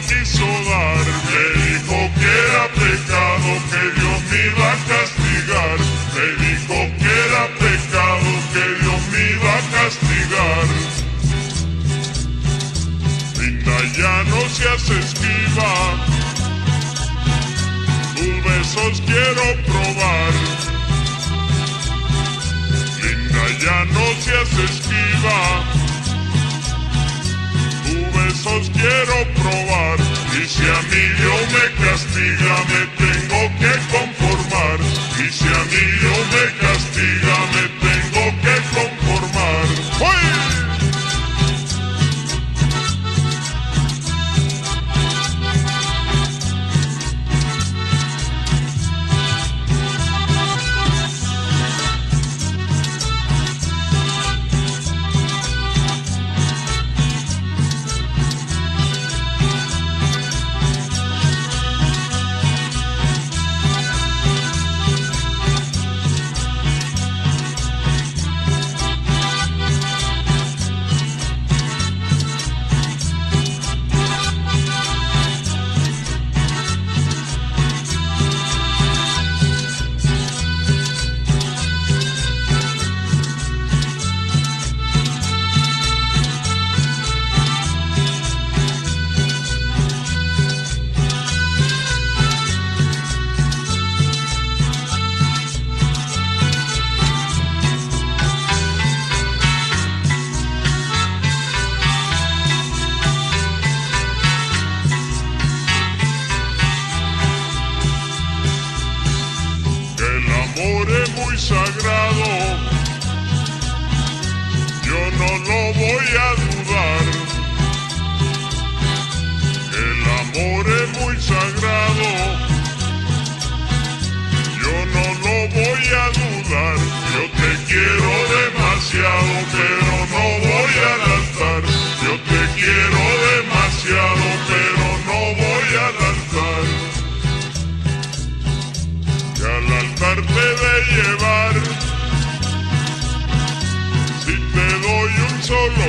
quiso dar. Me dijo que era pecado, que Dios me iba a castigar. Me dijo que era pecado, que Dios me iba a castigar. Linda, ya no seas esquiva, tus besos quiero probar. Linda, ya no seas esquiva, tus besos quiero probar. Y si a mí Dios me castiga, me tengo que conformar. Y si a mí Dios me castiga, me tengo que conformar. ¡Uy! Muy sagrado, yo no lo voy a dudar. El amor es muy sagrado, yo no lo voy a dudar. Yo te quiero demasiado, pero no voy al altar. Yo te quiero demasiado, pero no voy al altar. Y al altar te de llevar, si te doy un solo